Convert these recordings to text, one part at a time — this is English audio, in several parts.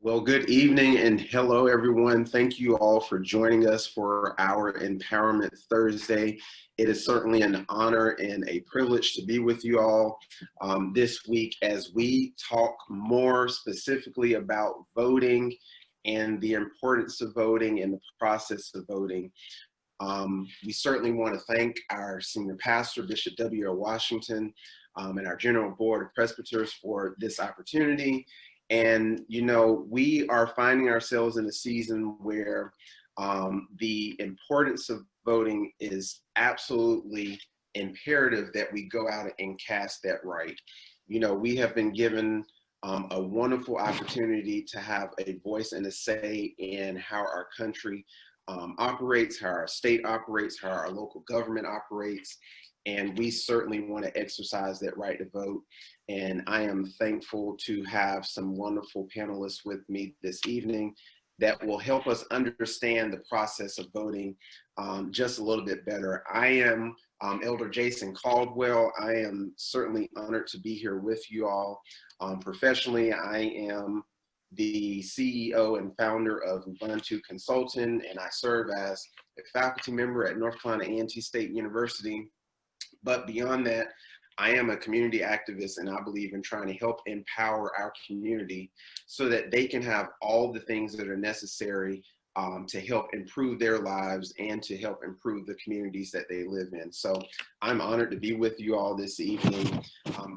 Well, good evening and hello, everyone. Thank you all for joining us for our Empowerment Thursday. It is certainly an honor and a privilege to be with you all this week as we talk more specifically about voting and the importance of voting and the process of voting. We certainly want to thank our senior pastor, Bishop W.O. Washington, and our General Board of Presbyters for this opportunity. And, you know, we are finding ourselves in a season where the importance of voting is absolutely imperative that we go out and cast that right. You know, we have been given a wonderful opportunity to have a voice and a say in how our country operates, how our state operates, how our local government operates. And we certainly want to exercise that right to vote. And I am thankful to have some wonderful panelists with me this evening that will help us understand the process of voting just a little bit better. I am Elder Jason Caldwell. I am certainly honored to be here with you all. Professionally, I am the CEO and founder of Ubuntu Consulting, and I serve as a faculty member at North Carolina A&T State University. But beyond that, I am a community activist, and I believe in trying to help empower our community so that they can have all the things that are necessary to help improve their lives and to help improve the communities that they live in. So I'm honored to be with you all this evening.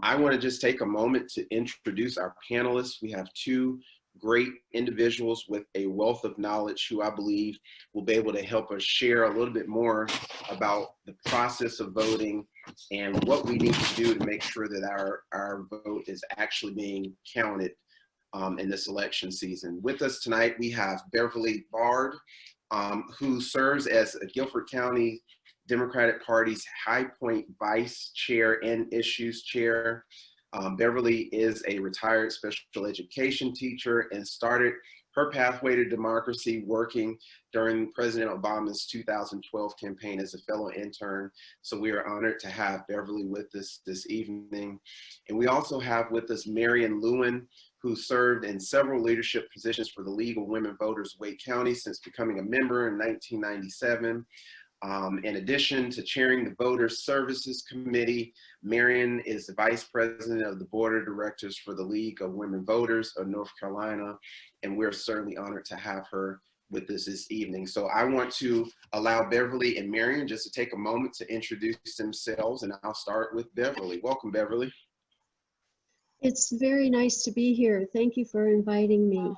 I want to just take a moment to introduce our panelists. We have two great individuals with a wealth of knowledge who I believe will be able to help us share a little bit more about the process of voting and what we need to do to make sure that our vote is actually being counted in this election season. With us tonight, we have Beverly Bard, who serves as a Guilford County Democratic Party's High Point Vice Chair and Issues Chair. Beverly is a retired special education teacher and started her pathway to democracy working during President Obama's 2012 campaign as a fellow intern. So we are honored to have Beverly with us this evening. And we also have with us Marion Lewin, who served in several leadership positions for the League of Women Voters of Wake County since becoming a member in 1997. In addition to chairing the Voter Services Committee, Marion is the Vice President of the Board of Directors for the League of Women Voters of North Carolina, and we're certainly honored to have her with us this evening. So I want to allow Beverly and Marion just to take a moment to introduce themselves, and I'll start with Beverly. Welcome, Beverly. It's very nice to be here. Thank you for inviting me.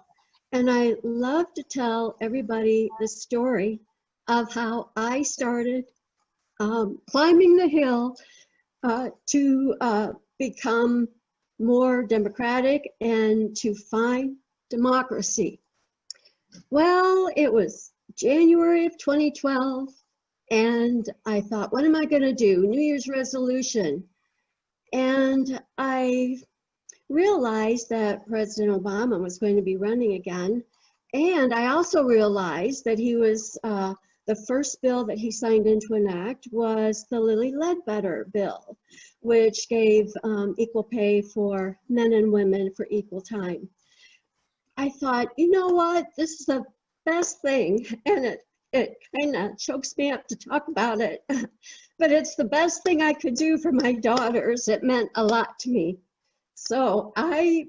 And I love to tell everybody the story of how I started climbing the hill to become more democratic and to find democracy. Well, it was January of 2012, and I thought, what am I going to do? New Year's resolution. And I realized that President Obama was going to be running again. And I also realized that he was the first bill that he signed into an act was the Lilly Ledbetter bill, which gave equal pay for men and women for equal time. I thought, you know what, this is the best thing, and it kind of chokes me up to talk about it, but it's the best thing I could do for my daughters. It meant a lot to me. So I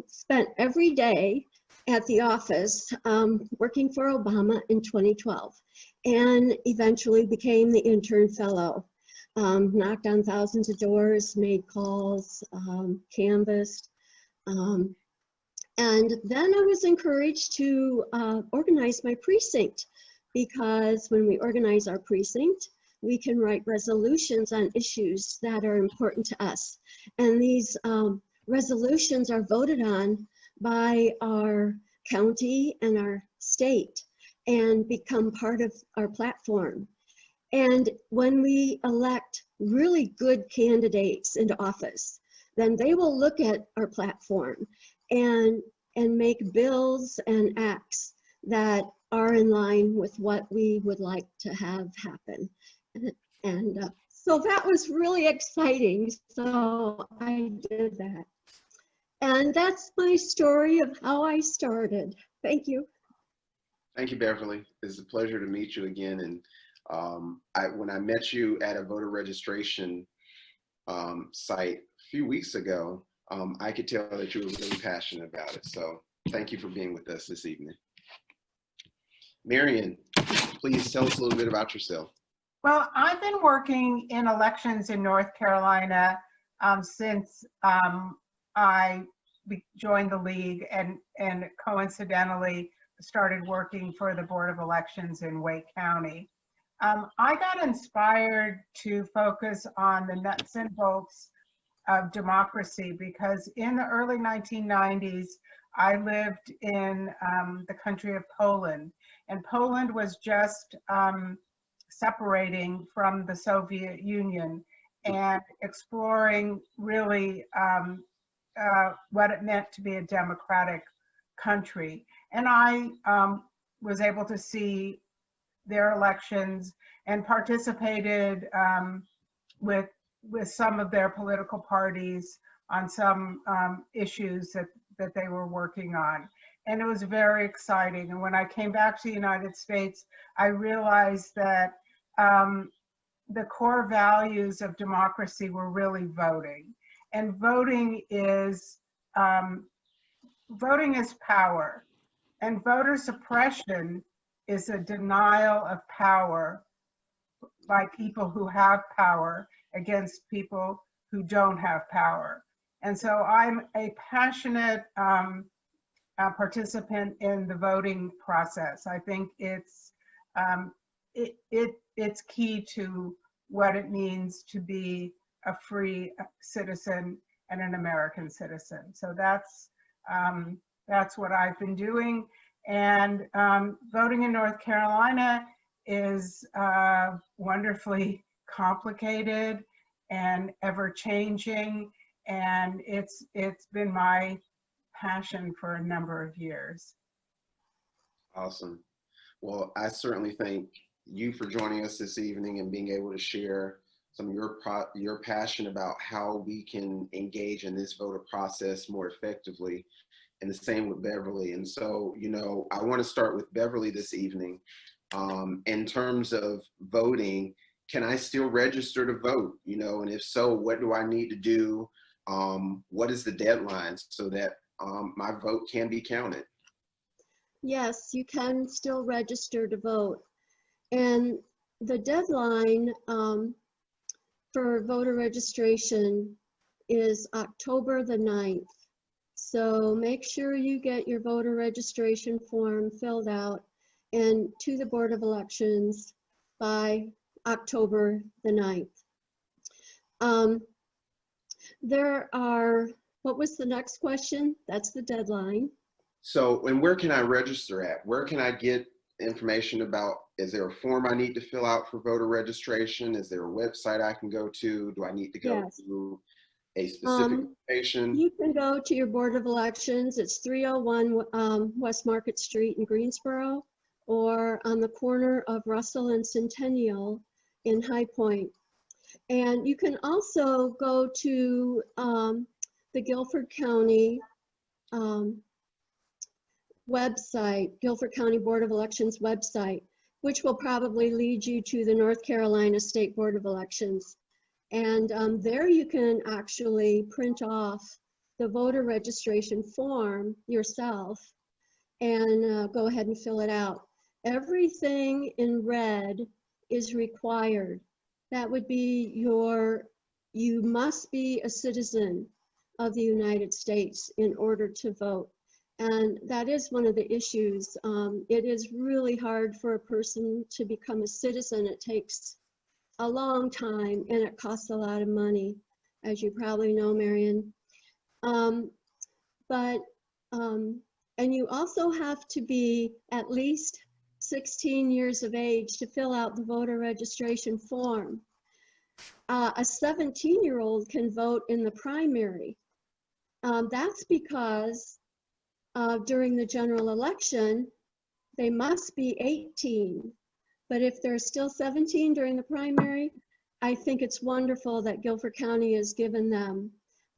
spent every day at the office working for Obama in 2012, and eventually became the intern fellow. Knocked on thousands of doors, made calls, canvassed, and then I was encouraged to organize my precinct, because when we organize our precinct, we can write resolutions on issues that are important to us. And these resolutions are voted on by our county and our state and become part of our platform. And when we elect really good candidates into office, then they will look at our platform and make bills and acts that are in line with what we would like to have happen. And so that was really exciting. So I did that. And that's my story of how I started. Thank you. Thank you, Beverly. It's a pleasure to meet you again. And when I met you at a voter registration site a few weeks ago, I could tell that you were really passionate about it. So thank you for being with us this evening. Marion, please tell us a little bit about yourself. Well, I've been working in elections in North Carolina since I joined the league and coincidentally started working for the Board of Elections in Wake County. I got inspired to focus on the nuts and bolts of democracy because in the early 1990s, I lived in the country of Poland, and Poland was just separating from the Soviet Union and exploring really what it meant to be a democratic country. And I was able to see their elections and participated with some of their political parties on some issues that they were working on. And it was very exciting. And when I came back to the United States, I realized that the core values of democracy were really voting. And voting is power. And voter suppression is a denial of power by people who have power against people who don't have power. And so I'm a passionate participant in the voting process. I think it's key to what it means to be a free citizen and an American citizen. So that's what I've been doing. And voting in North Carolina is wonderfully complicated and ever-changing, and it's been my passion for a number of years. Awesome. Well, I certainly thank you for joining us this evening and being able to share some of your passion about how we can engage in this voter process more effectively, and the same with Beverly. And so, you know, I want to start with Beverly this evening. In terms of voting, can I still register to vote? You know, and if so, what do I need to do? What is the deadline so that my vote can be counted? Yes, you can still register to vote. And the deadline for voter registration is October the 9th. So make sure you get your voter registration form filled out and to the Board of Elections by October the 9th. What was the next question? That's the deadline. So, and where can I register at? Where can I get information about, is there a form I need to fill out for voter registration? Is there a website I can go to? Do I need to go to a specific location? You can go to your Board of Elections. It's 301 West Market Street in Greensboro, or on the corner of Russell and Centennial in High Point. And you can also go to the Guilford County website, Guilford County Board of Elections website, which will probably lead you to the North Carolina State Board of Elections. And there you can actually print off the voter registration form yourself and go ahead and fill it out. Everything in red is required. That would be you must be a citizen of the United States in order to vote. And that is one of the issues. It is really hard for a person to become a citizen. It takes a long time and it costs a lot of money, as you probably know, Marion. And you also have to be at least 16 years of age to fill out the voter registration form. A 17-year-old can vote in the primary. That's because during the general election, they must be 18. But if they're still 17 during the primary, I think it's wonderful that Guilford County has given them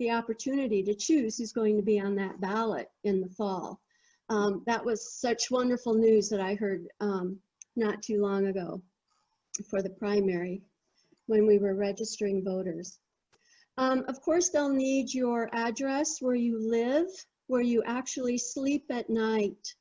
the opportunity to choose who's going to be on that ballot in the fall. That was such wonderful news that I heard not too long ago for the primary when we were registering voters. Of course, they'll need your address, where you live, where you actually sleep at night.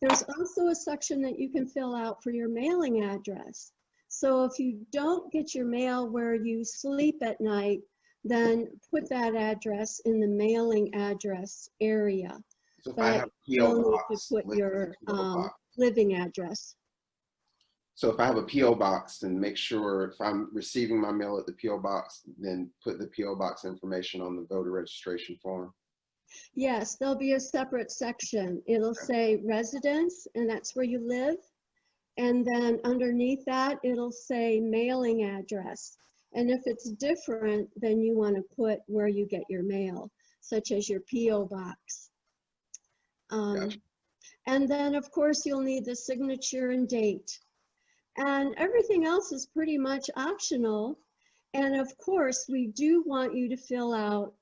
There's also a section that you can fill out for your mailing address. So if you don't get your mail where you sleep at night, then put that address in the mailing address area. So if I But have a you'll PO need box, to put list your the PO box. living address. So if I have a PO box, then make sure if I'm receiving my mail at the PO box, then put the PO box information on the voter registration form. Yes, there'll be a separate section. It'll say residence, and that's where you live. And then underneath that, it'll say mailing address. And if it's different, then you want to put where you get your mail, such as your PO box. Gotcha. And then, of course, you'll need the signature and date. And everything else is pretty much optional. And of course, we do want you to fill out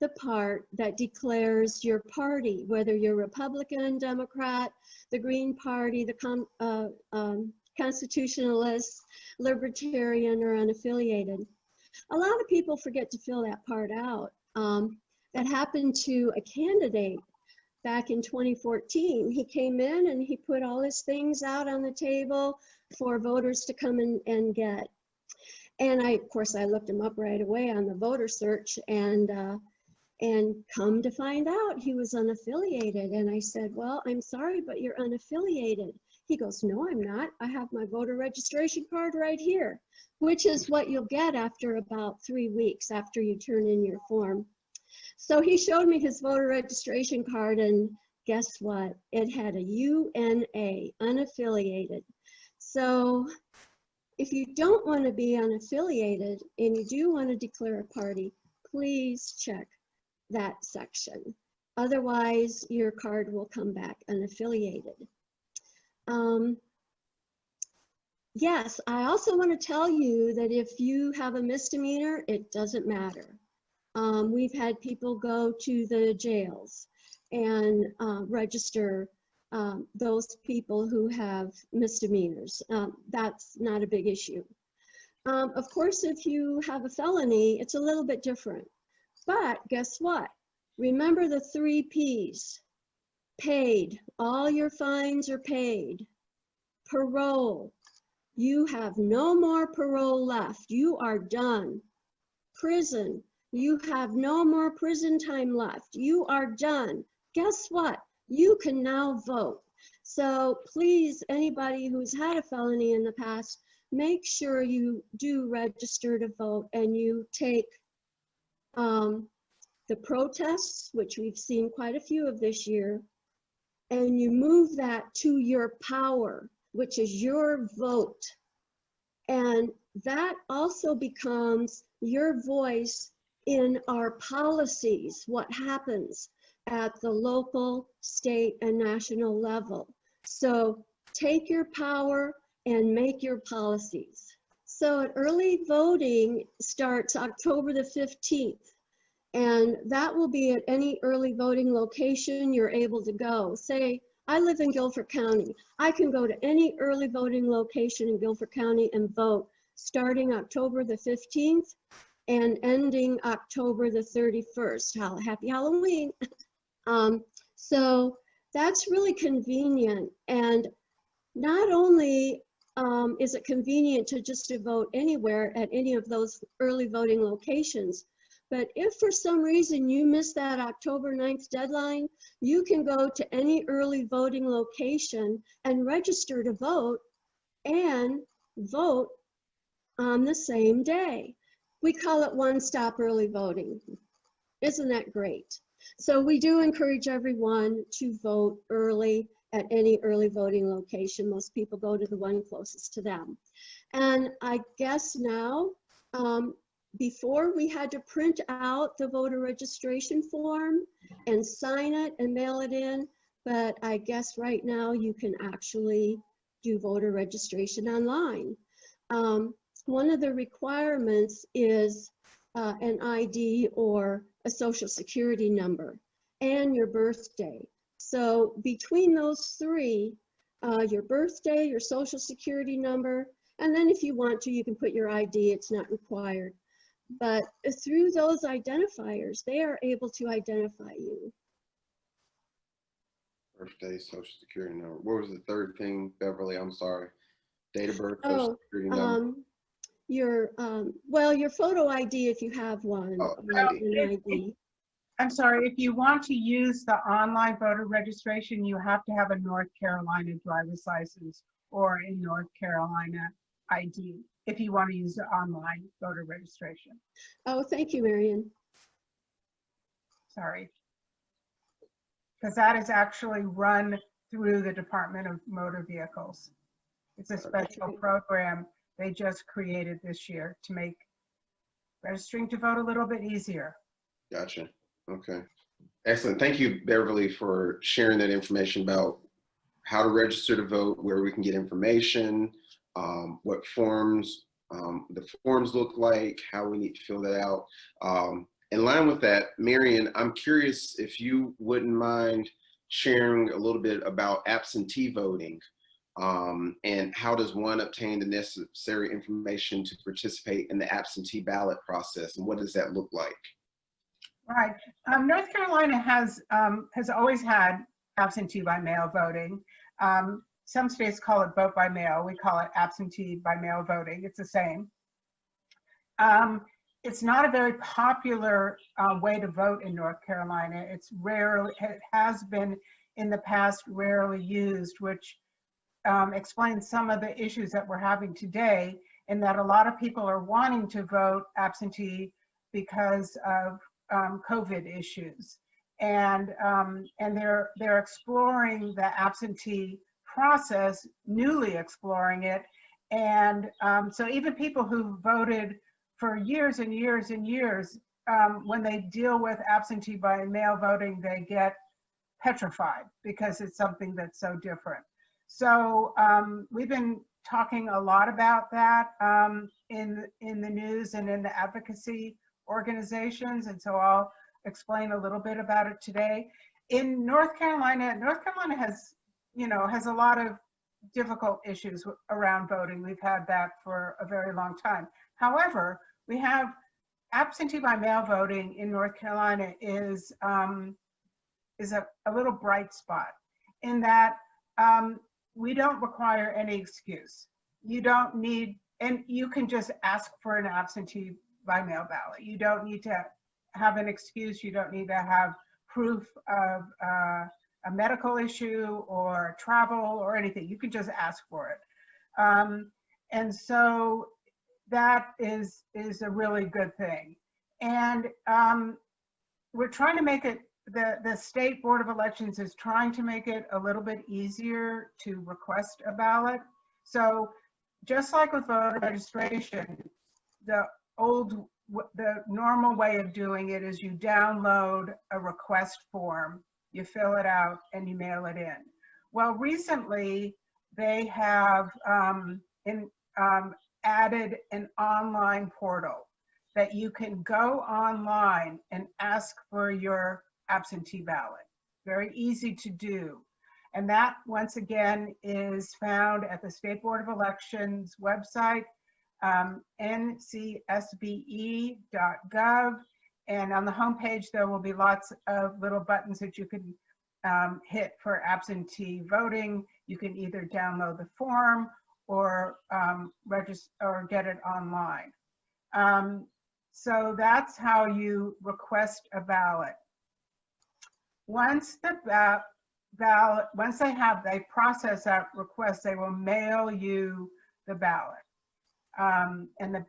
the part that declares your party, whether you're Republican, Democrat, the Green Party, the Constitutionalists, Libertarian, or unaffiliated. A lot of people forget to fill that part out. That happened to a candidate back in 2014. He came in and he put all his things out on the table for voters to come in and get. And of course, I looked him up right away on the voter search, and come to find out he was unaffiliated. And I said, well, I'm sorry, but you're unaffiliated. He goes, no, I'm not. I have my voter registration card right here, which is what you'll get after about 3 weeks after you turn in your form. So he showed me his voter registration card, and guess what? It had a UNA, unaffiliated. So if you don't want to be unaffiliated and you do want to declare a party, please check that section. Otherwise, your card will come back unaffiliated. Yes, I also want to tell you that if you have a misdemeanor, it doesn't matter. We've had people go to the jails and register those people who have misdemeanors. That's not a big issue. Of course, if you have a felony, it's a little bit different. But guess what? Remember the 3 Ps. Paid. All your fines are paid. Parole. You have no more parole left. You are done. Prison. You have no more prison time left. You are done. Guess what? You can now vote. So please, anybody who's had a felony in the past, make sure you do register to vote, and you take the protests, which we've seen quite a few of this year, and you move that to your power, which is your vote. And that also becomes your voice in our policies, what happens at the local, state, and national level. So take your power and make your policies. So early voting starts October the 15th. And that will be at any early voting location you're able to go. Say, I live in Guilford County. I can go to any early voting location in Guilford County and vote starting October the 15th and ending October the 31st. Happy Halloween. So that's really convenient. And not only is it convenient to just to vote anywhere at any of those early voting locations, but if for some reason you miss that October 9th deadline, you can go to any early voting location and register to vote and vote on the same day. We call it one-stop early voting. Isn't that great? So we do encourage everyone to vote early at any early voting location. Most people go to the one closest to them. And I guess now, before we had to print out the voter registration form and sign it and mail it in, but I guess right now you can actually do voter registration online. One of the requirements is an ID or a social security number and your birthday. So between those three, your birthday, your social security number, and then if you want to, you can put your ID, it's not required. But through those identifiers, they are able to identify you. Birthday, social security number. What was the third thing, Beverly? I'm sorry. Date of birth, social Oh, security number. well, your photo ID if you have one, Oh, or ID. an ID. I'm sorry, if you want to use the online voter registration, you have to have a North Carolina driver's license or a North Carolina ID if you want to use the online voter registration. Oh, thank you, Marion. Sorry. Because that is actually run through the Department of Motor Vehicles. It's a special program they just created this year to make registering to vote a little bit easier. Gotcha. Okay. Excellent. Thank you, Beverly, for sharing that information about how to register to vote, where we can get information, what forms the forms look like, how we need to fill that out. In line with that, Marion, I'm curious if you wouldn't mind sharing a little bit about absentee voting, and how does one obtain the necessary information to participate in the absentee ballot process, and what does that look like? Right. North Carolina has always had absentee by mail voting. Some states call it vote by mail. We call it absentee by mail voting. It's the same. It's not a very popular way to vote in North Carolina. It has been in the past rarely used, which explains some of the issues that we're having today, in that a lot of people are wanting to vote absentee because of COVID issues, and they're exploring the absentee process, newly exploring it, and so even people who voted for years and years and years, when they deal with absentee by mail voting, they get petrified because it's something that's so different. So we've been talking a lot about that in the news and in the advocacy organizations, and so I'll explain a little bit about it today. In North Carolina has a lot of difficult issues around voting. We've had that for a very long time. However, we have absentee by mail voting in North Carolina is a little bright spot, in that we don't require any excuse. You don't need, and you can just ask for an absentee by mail ballot. You don't need to have an excuse. You don't need to have proof of a medical issue or travel or anything. You can just ask for it. And so that is a really good thing. And we're trying to make it, the State Board of Elections is trying to make it a little bit easier to request a ballot. So just like with voter registration, the normal way of doing it is you download a request form, you fill it out, and you mail it in. Well, recently they have added an online portal that you can go online and ask for your absentee ballot. Very easy to do. And that, once again, is found at the State Board of Elections website, ncsbe.gov. And on the homepage, there will be lots of little buttons that you can hit for absentee voting. You can either download the form or register or get it online. So that's how you request a ballot. Once the ballot, once they process that request, they will mail you the ballot. And the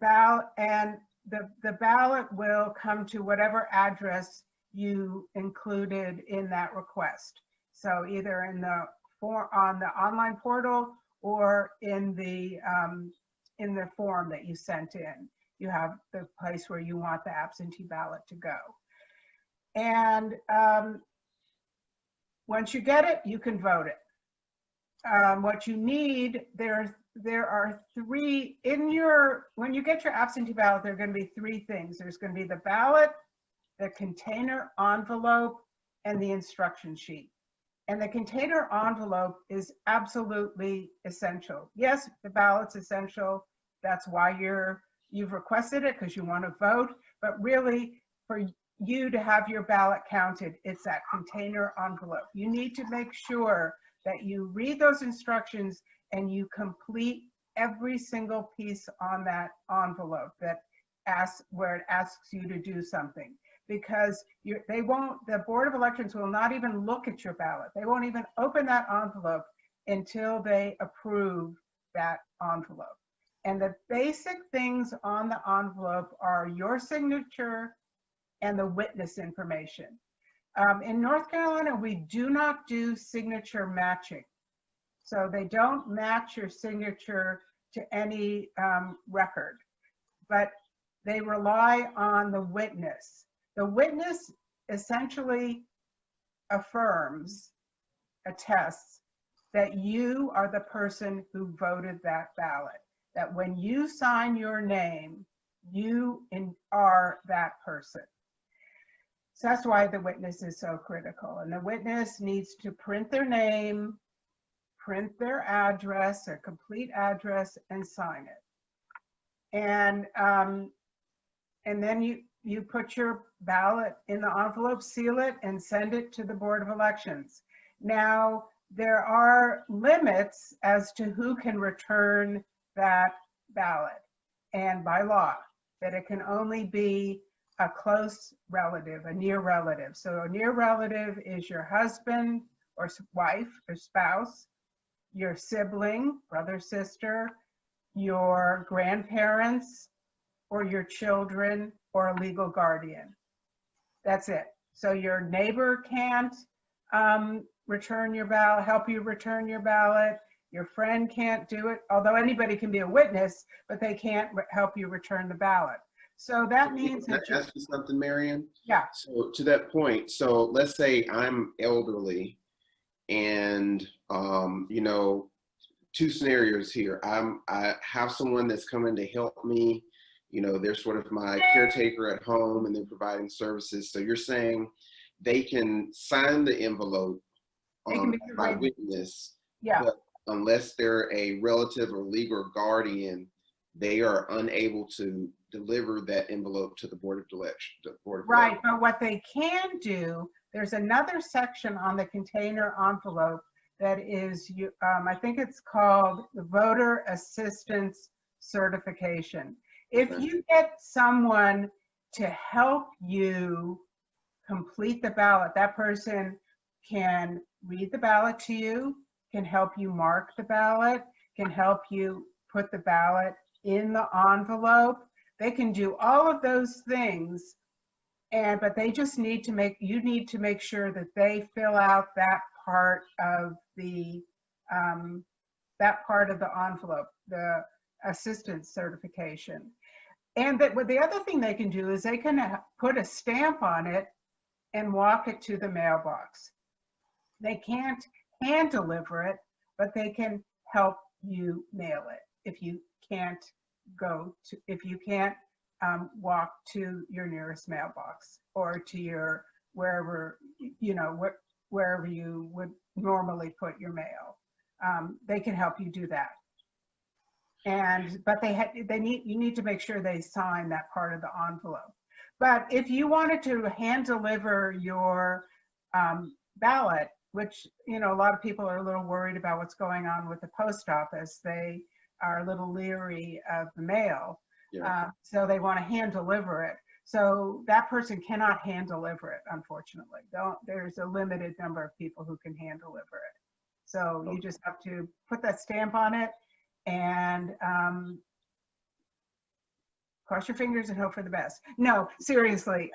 ballot will come to whatever address you included in that request. So either in the on the online portal or in the form that you sent in. You have the place where you want the absentee ballot to go. And once you get it, you can vote it. What you need, there are three, when you get your absentee ballot, there are going to be three things. There's going to be the ballot, the container envelope and the instruction sheet. And the container envelope is absolutely essential. Yes, the ballot's essential. That's why you've requested it, because you want to vote. But really, for you to have your ballot counted, it's that container envelope. You need to make sure that you read those instructions and you complete every single piece on that envelope where it asks you to do something. Because the Board of Elections will not even look at your ballot. They won't even open that envelope until they approve that envelope. And the basic things on the envelope are your signature and the witness information. In North Carolina, we do not do signature matching. So they don't match your signature to any record, but they rely on the witness. The witness essentially attests that you are the person who voted that ballot, that when you sign your name, you are that person. So that's why the witness is so critical. And the witness needs to print their name, print their address, their complete address, and sign it. And then you put your ballot in the envelope, seal it, and send it to the Board of Elections. Now, there are limits as to who can return that ballot, and by law, that it can only be a close relative, a near relative. So a near relative is your husband or wife or spouse, your sibling, brother, sister, your grandparents, or your children, or a legal guardian. That's it. So your neighbor can't return your ballot, help you return your ballot. Your friend can't do it, although anybody can be a witness, but they can't help you return the ballot. So that means that Can I ask you something, Marion? Yeah. So to that point, so let's say I'm elderly, and two scenarios here. I have someone that's coming to help me. They're sort of my caretaker at home, and they're providing services. So you're saying they can sign the envelope by witness, yeah. but unless they're a relative or legal guardian, they are unable to deliver that envelope to the Board of Elections. Right, but what they can do, there's another section on the container envelope that is, I think it's called the Voter Assistance Certification. If you get someone to help you complete the ballot, that person can read the ballot to you, can help you mark the ballot, can help you put the ballot in the envelope. They can do all of those things, but they just need to you need to make sure that they fill out that part of the envelope, the assistance certification. And the other thing they can do is they can put a stamp on it and walk it to the mailbox. They can't hand deliver it, but they can help you mail it if you can't walk to your nearest mailbox or to your wherever you would normally put your mail. They can help you do that. But you need to make sure they sign that part of the envelope. But if you wanted to hand deliver your ballot, which a lot of people are a little worried about what's going on with the post office, they are a little leery of the mail. Yeah. So they want to hand deliver it. So that person cannot hand deliver it, unfortunately. There's a limited number of people who can hand deliver it. So you just have to put that stamp on it and cross your fingers and hope for the best. No, seriously.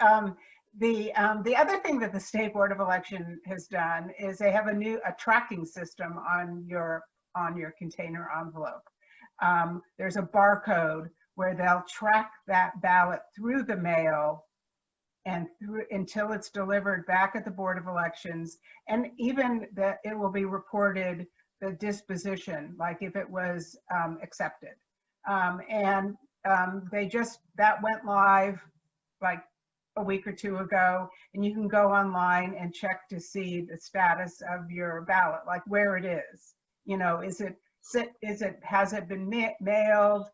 The other thing that the State Board of Election has done is they have a tracking system on your container envelope. There's a barcode where they'll track that ballot through the mail and until it's delivered back at the Board of Elections, and even that it will be reported the disposition, like if it was accepted. That went live like a week or two ago, and you can go online and check to see the status of your ballot, like where it is. You know, has it been mailed?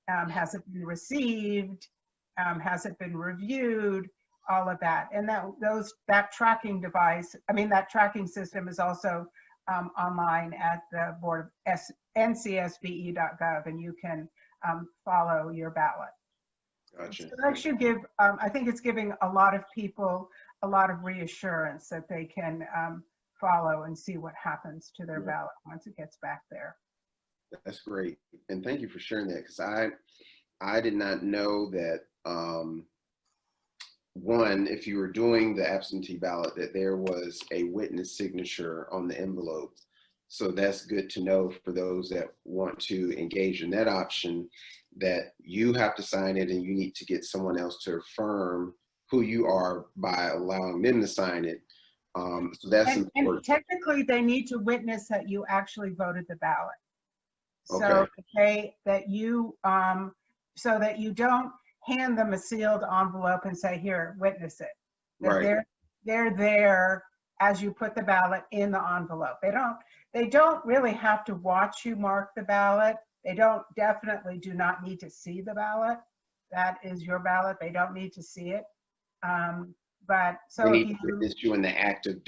Has it been received? Has it been reviewed? All of that. And that tracking device, that tracking system is also online at the board of ncsbe.gov, and you can follow your ballot. Gotcha. So that should give, I think it's giving a lot of people a lot of reassurance that they can follow and see what happens to their ballot once it gets back there. That's great. And thank you for sharing that, because I did not know that, one, if you were doing the absentee ballot, that there was a witness signature on the envelope. So that's good to know for those that want to engage in that option, that you have to sign it and you need to get someone else to affirm who you are by allowing them to sign it. So that's important. And technically they need to witness that you actually voted the ballot. Okay. So that you don't hand them a sealed envelope and say, here, witness it. That Right. they're there as you put the ballot in the envelope. They don't really have to watch you mark the ballot. They definitely do not need to see the ballot. That is your ballot. They don't need to see it. But so they need to witness you in the act of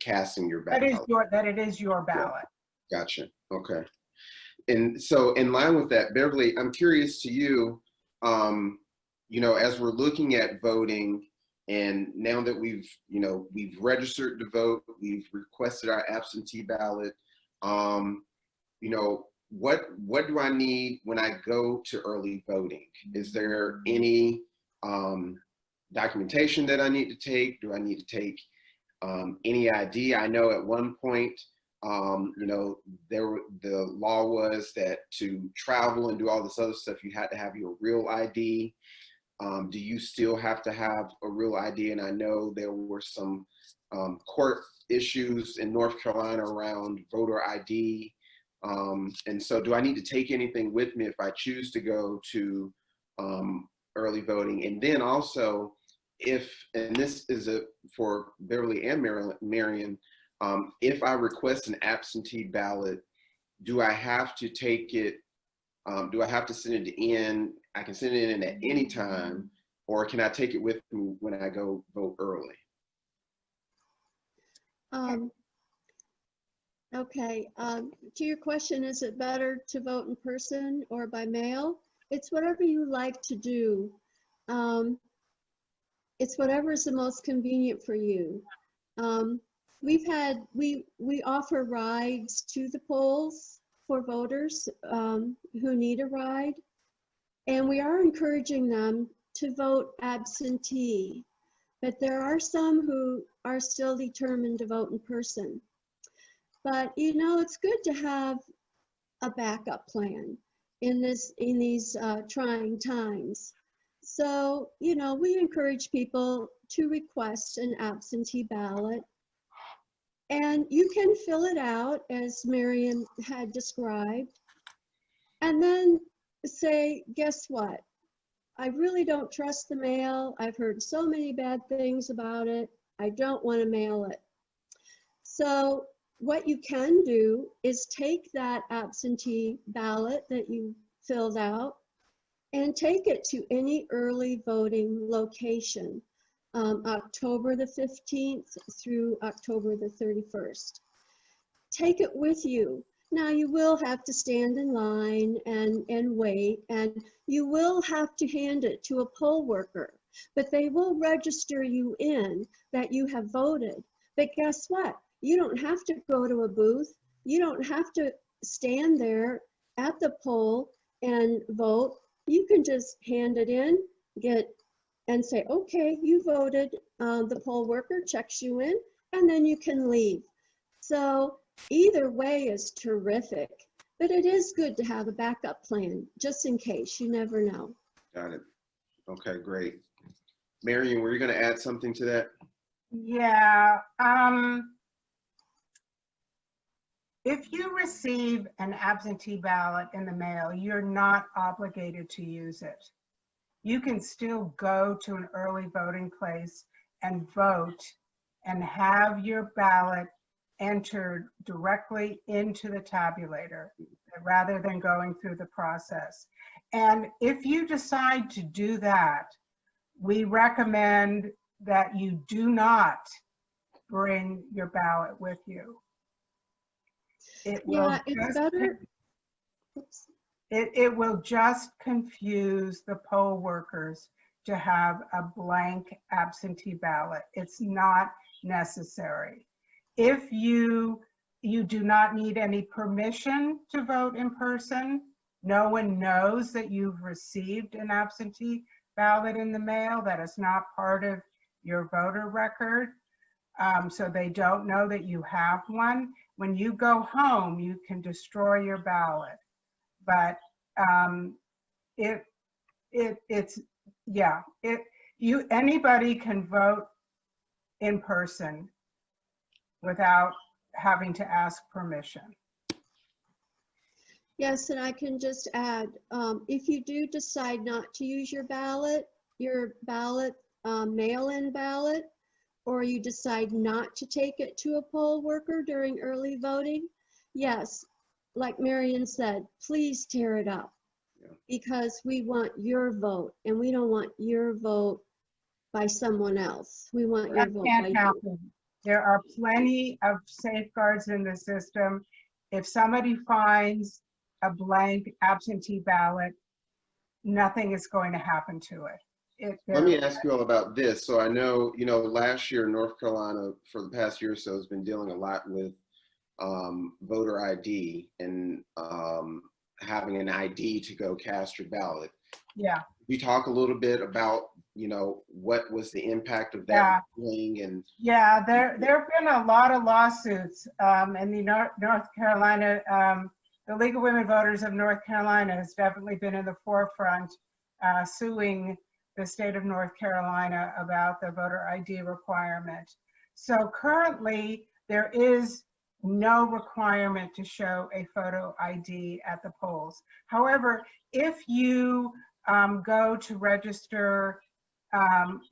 casting your ballot. That it is your ballot. Yeah. Gotcha. Okay. And so in line with that, Beverly, I'm curious to you, as we're looking at voting, and now that we've registered to vote, we've requested our absentee ballot, what do I need when I go to early voting? Is there any documentation that I need to take? Do I need to take any ID? I know at one point, the law was that to travel and do all this other stuff, you had to have your real ID. Do you still have to have a real ID? And I know there were some court issues in North Carolina around voter ID. And so do I need to take anything with me if I choose to go to early voting? And then also, and this is for Beverly and Marion, if I request an absentee ballot, do I have to take it? Do I have to send it in? I can send it in at any time, or can I take it with me when I go vote early? Okay. To your question, is it better to vote in person or by mail? It's whatever you like to do. It's whatever is the most convenient for you. We offer rides to the polls for voters who need a ride, and we are encouraging them to vote absentee, but there are some who are still determined to vote in person. But it's good to have a backup plan in these trying times. So we encourage people to request an absentee ballot. And you can fill it out as Marion had described, and then say, guess what? I really don't trust the mail. I've heard so many bad things about it. I don't want to mail it. So what you can do is take that absentee ballot that you filled out and take it to any early voting location. October the 15th through October the 31st. Take it with you. Now you will have to stand in line and wait, and you will have to hand it to a poll worker, but they will register you in that you have voted. But guess what? You don't have to go to a booth. You don't have to stand there at the poll and vote. You can just hand it in, and say, okay, you voted, the poll worker checks you in, and then you can leave. So either way is terrific, but it is good to have a backup plan, just in case, you never know. Got it. Okay, great. Marion, were you gonna add something to that? Yeah, if you receive an absentee ballot in the mail, you're not obligated to use it. you can still go to an early voting place and vote and have your ballot entered directly into the tabulator rather than going through the process. And if you decide to do that, we recommend that you do not bring your ballot with you. It will Yeah, it's better. Oops. it will just confuse the poll workers to have a blank absentee ballot. It's not necessary. If you do not need any permission to vote in person, no one knows that you've received an absentee ballot in the mail. That is not part of your voter record. So they don't know that you have one. When you go home, you can destroy your ballot. But anybody can vote in person without having to ask permission. Yes, and I can just add, if you do decide not to use your ballot, mail-in ballot, or you decide not to take it to a poll worker during early voting, yes, like Marion said, please tear it up. Yeah. Because we want your vote, and we don't want your vote by someone else. We want your vote by you. That can't happen. There are plenty of safeguards in the system. If somebody finds a blank absentee ballot, nothing is going to happen to it. Let me ask you all about this. So I know, last year, North Carolina, for the past year or so, has been dealing a lot with voter ID and having an ID to go cast your ballot. Yeah. We talk a little bit about, what was the impact of that thing, and there have been a lot of lawsuits in the North Carolina. The League of Women Voters of North Carolina has definitely been in the forefront, suing the state of North Carolina about the voter ID requirement. So currently, there is no requirement to show a photo ID at the polls. However, if you go to register,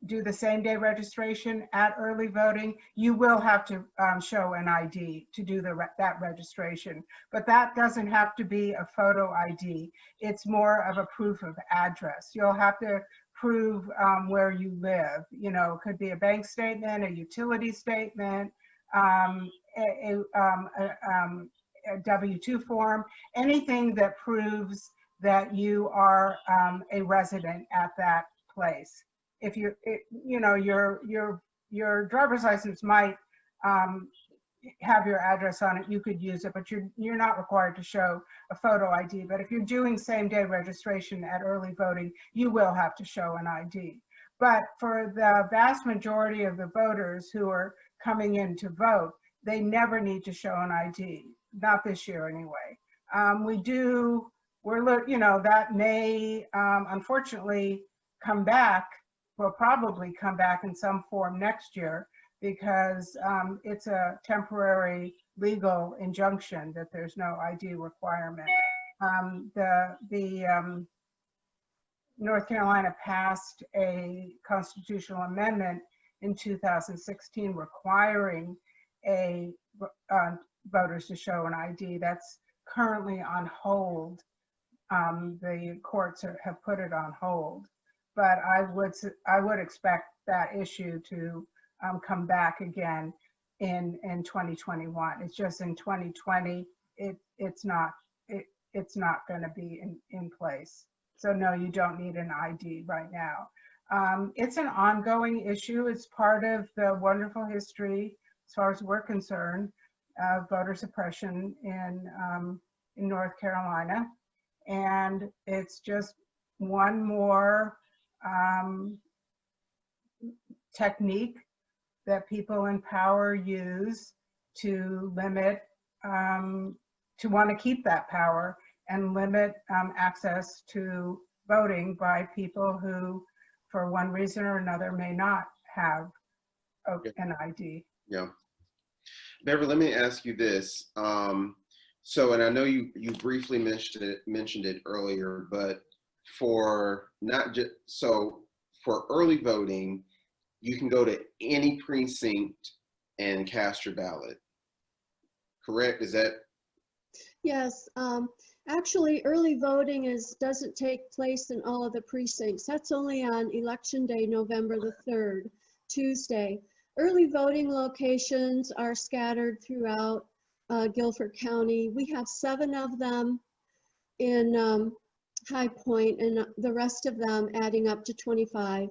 do the same day registration at early voting, you will have to show an ID to do that registration. But that doesn't have to be a photo ID. It's more of a proof of address. You'll have to prove where you live. It could be a bank statement, a utility statement, a W-2 form, anything that proves that you are a resident at that place. If your driver's license might have your address on it, you could use it, but you're not required to show a photo ID. But if you're doing same day registration at early voting, you will have to show an ID. But for the vast majority of the voters who are coming in to vote, they never need to show an ID, not this year anyway. That may unfortunately come back, will probably come back in some form next year, because it's a temporary legal injunction that there's no ID requirement. North Carolina passed a constitutional amendment in 2016 requiring voters to show an ID. That's currently on hold. The courts have put it on hold, but I would expect that issue to come back again in 2021. It's just in 2020, it's not going to be in place. So no, you don't need an ID right now. It's an ongoing issue. It's part of the wonderful history, as far as we're concerned, of voter suppression in North Carolina. And it's just one more technique that people in power use to limit, to want to keep that power and limit access to voting by people who, for one reason or another, may not have an ID. Yeah. Beverly, let me ask you this. And I know you briefly mentioned it earlier, but for not just, so for early voting, you can go to any precinct and cast your ballot, correct? Is that? Yes, actually, early voting doesn't take place in all of the precincts. That's only on Election Day, November the 3rd, Tuesday. Early voting locations are scattered throughout Guilford County. We have 7 of them in High Point, and the rest of them, adding up to 25,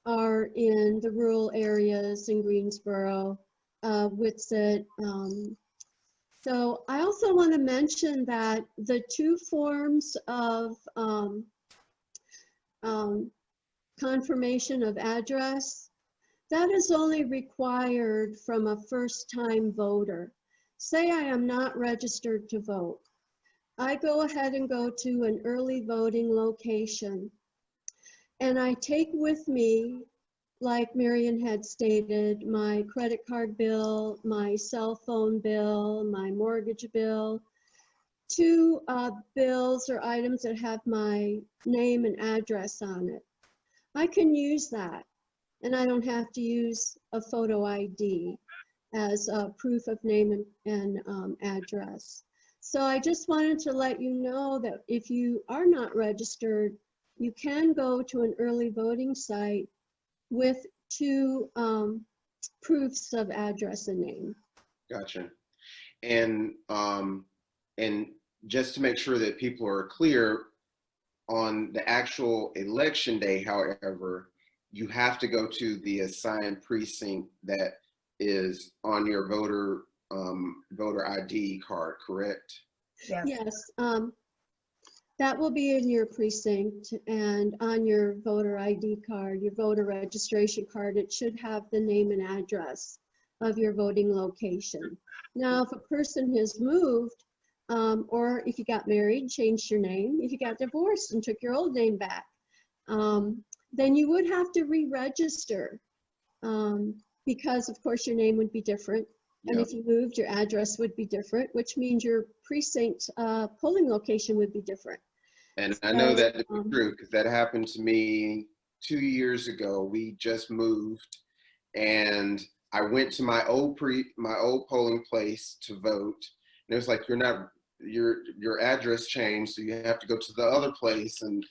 are in the rural areas in Greensboro, Whitsett. So I also want to mention that the 2 forms of confirmation of address, that is only required from a first-time voter. Say I am not registered to vote. I go ahead and go to an early voting location, and I take with me, like Marion had stated, my credit card bill, my cell phone bill, my mortgage bill, 2 bills or items that have my name and address on it. I can use that, and I don't have to use a photo ID as a proof of name and address. So I just wanted to let you know that if you are not registered, you can go to an early voting site with 2 proofs of address and name. Gotcha. And just to make sure that people are clear, on the actual election day, however, you have to go to the assigned precinct that is on your voter ID card, correct? Yes. Yes, that will be in your precinct, and on your voter ID card, your voter registration card, it should have the name and address of your voting location. Now, if a person has moved, or if you got married, changed your name, if you got divorced and took your old name back, then you would have to re-register, because of course your name would be different. And Yep. if you moved, your address would be different, which means your precinct polling location would be different. And I know So, that to be true because that happened to me 2 years ago. We just moved, and I went to my old polling place to vote, and it was like, your address changed, so you have to go to the other place. And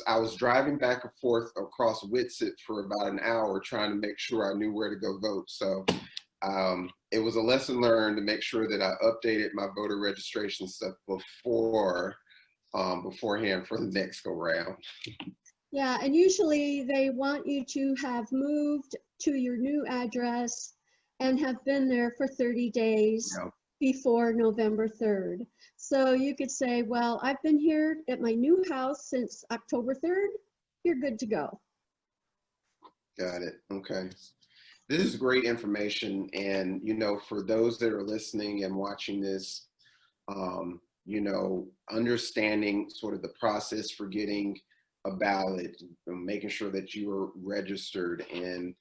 I was driving back and forth across Whitsett for about an hour trying to make sure I knew where to go vote. So it was a lesson learned to make sure that I updated my voter registration stuff beforehand for the next go round. yeah, and usually they want you to have moved to your new address and have been there for 30 days Yep. before November 3rd. So you could say, well, I've been here at my new house since October 3rd. You're good to go. Got it. Okay. This is great information. And, for those that are listening and watching this, understanding sort of the process for getting a ballot, making sure that you are registered, and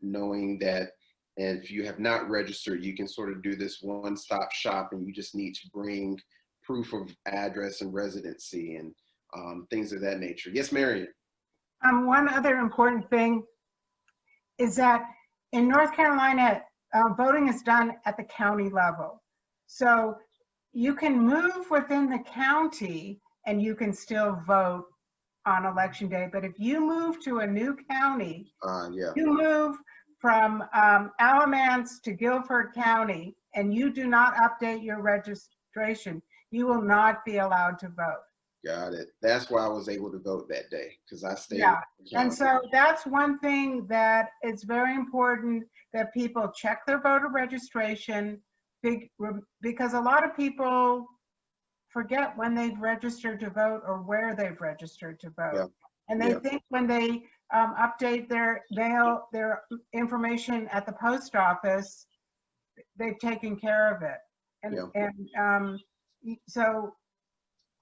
knowing that if you have not registered, you can sort of do this one-stop shop, and you just need to bring proof of address and residency and things of that nature. Yes, Marion. One other important thing is that in North Carolina, voting is done at the county level. So you can move within the county and you can still vote on election day. But if you move to a new county, you move from Alamance to Guilford County, and you do not update your registration, you will not be allowed to vote. Got it. That's why I was able to vote that day, because I stayed. Yeah, and so that's one thing that it's very important that people check their voter registration, because a lot of people forget when they've registered to vote or where they've registered to vote. Yeah. And they think when they update their information at the post office, they've taken care of it. And so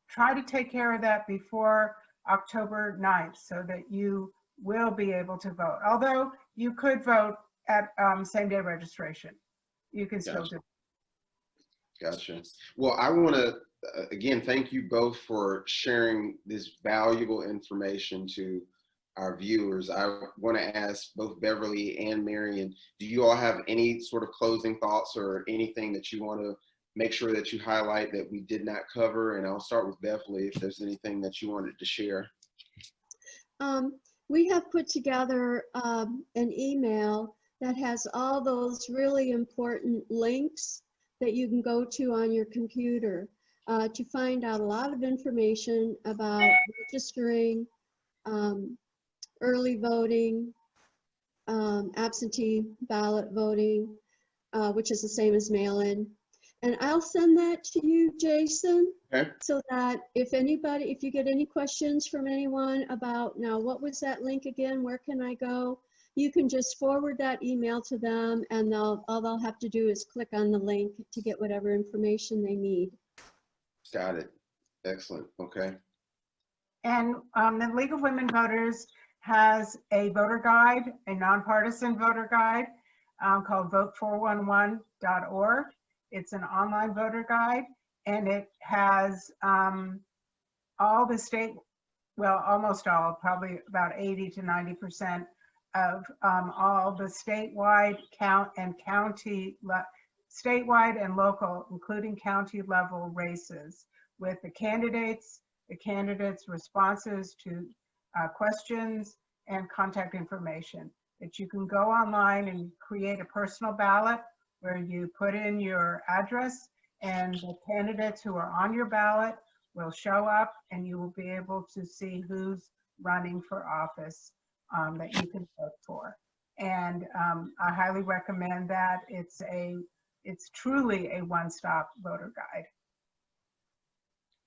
try to take care of that before October 9th so that you will be able to vote. Although you could vote at same-day registration. You can still do it. Gotcha. Well, I want to again, thank you both for sharing this valuable information to our viewers. I want to ask both Beverly and Marion, do you all have any sort of closing thoughts or anything that you want to make sure that you highlight that we did not cover? And I'll start with Beverly if there's anything that you wanted to share. We have put together an email that has all those really important links that you can go to on your computer to find out a lot of information about registering, early voting, absentee ballot voting, which is the same as mail-in. And I'll send that to you, Jason, Okay. so that if you get any questions from anyone about, now, what was that link again? Where can I go? You can just forward that email to them, and all they'll have to do is click on the link to get whatever information they need. Got it. Excellent. Okay. And the League of Women Voters has a voter guide, a nonpartisan voter guide called vote411.org. It's an online voter guide, and it has all the state, well, almost all, probably about 80 to 90% of all the statewide statewide and local, including county level races, with the candidates' responses to questions and contact information. That you can go online and create a personal ballot where you put in your address, and the candidates who are on your ballot will show up, and you will be able to see who's running for office that you can vote for. And I highly recommend that. It's truly a one-stop voter guide.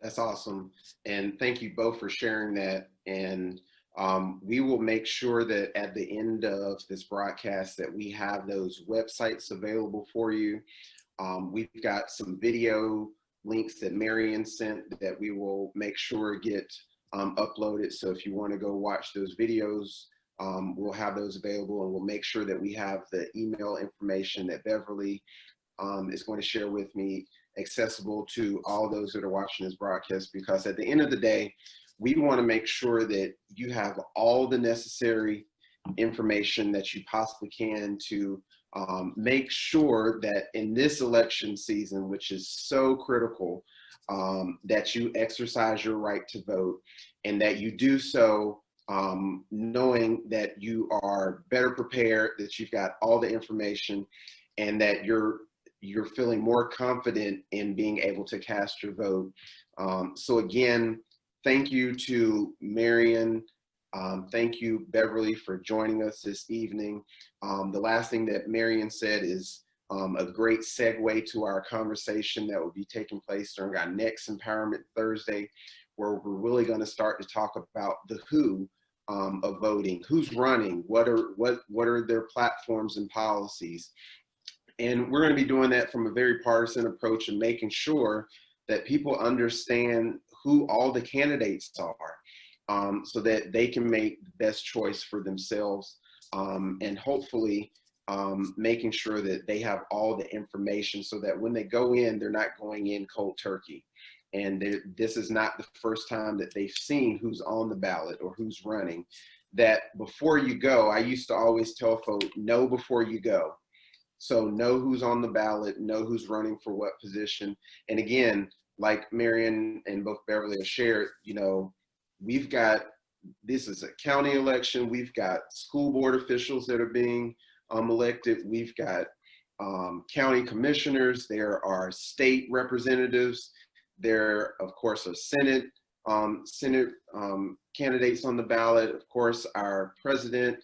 That's awesome. And thank you both for sharing that. And we will make sure that at the end of this broadcast that we have those websites available for you. We've got some video links that Marion sent that we will make sure get uploaded. So if you want to go watch those videos, we'll have those available, and we'll make sure that we have the email information that Beverly is going to share with me accessible to all those that are watching this broadcast, because at the end of the day, we want to make sure that you have all the necessary information that you possibly can to make sure that in this election season, which is so critical, that you exercise your right to vote, and that you do so knowing that you are better prepared, that you've got all the information, and that you're feeling more confident in being able to cast your vote. So again, thank you to Marion. Thank you, Beverly, for joining us this evening. The last thing that Marion said is a great segue to our conversation that will be taking place during our next Empowerment Thursday, where we're really going to start to talk about the who of voting, who's running, what are their platforms and policies. And we're going to be doing that from a very partisan approach and making sure that people understand who all the candidates are, so that they can make the best choice for themselves, and hopefully making sure that they have all the information so that when they go in, they're not going in cold turkey. And this is not the first time that they've seen who's on the ballot or who's running. That before you go, I used to always tell folks, know before you go. So know who's on the ballot, know who's running for what position. And again, like Marion and both Beverly have shared, we've got, this is a county election. We've got school board officials that are being elected. We've got county commissioners. There are state representatives. There, of course, are Senate candidates on the ballot. Of course, our president.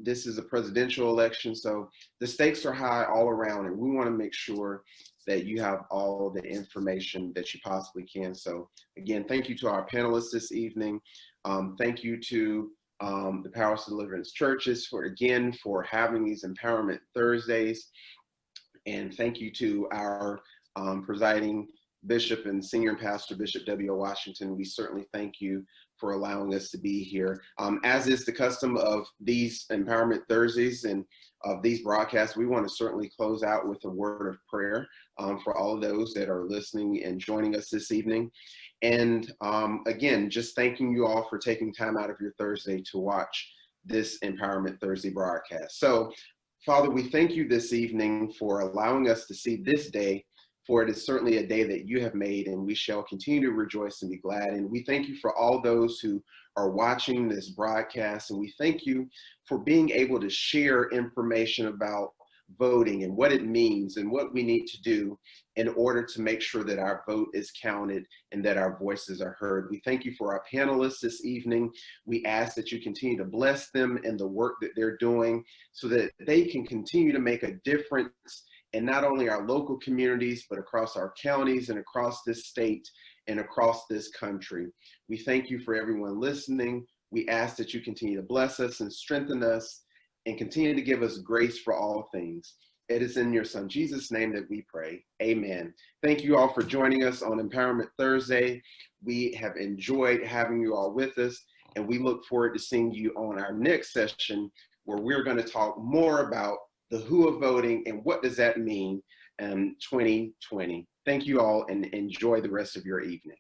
This is a presidential election, so the stakes are high all around, and we want to make sure that you have all the information that you possibly can. So again, thank you to our panelists this evening. Thank you to the Powers of Deliverance Churches for having these Empowerment Thursdays. And thank you to our presiding Bishop and Senior Pastor Bishop W. Washington, we certainly thank you for allowing us to be here. As is the custom of these Empowerment Thursdays and of these broadcasts, we want to certainly close out with a word of prayer for all of those that are listening and joining us this evening. And again, just thanking you all for taking time out of your Thursday to watch this Empowerment Thursday broadcast. So, Father, we thank you this evening for allowing us to see this day, for it is certainly a day that you have made, and we shall continue to rejoice and be glad. And we thank you for all those who are watching this broadcast, and we thank you for being able to share information about voting and what it means and what we need to do in order to make sure that our vote is counted and that our voices are heard. We thank you for our panelists this evening. We ask that you continue to bless them in the work that they're doing so that they can continue to make a difference in not only our local communities, but across our counties and across this state and across this country. We thank you for everyone listening. We ask that you continue to bless us and strengthen us and continue to give us grace for all things. It is in your Son, Jesus' name, that we pray. Amen. Thank you all for joining us on Empowerment Thursday. We have enjoyed having you all with us, and we look forward to seeing you on our next session, where we're going to talk more about the who of voting and what does that mean in 2020. Thank you all, and enjoy the rest of your evening.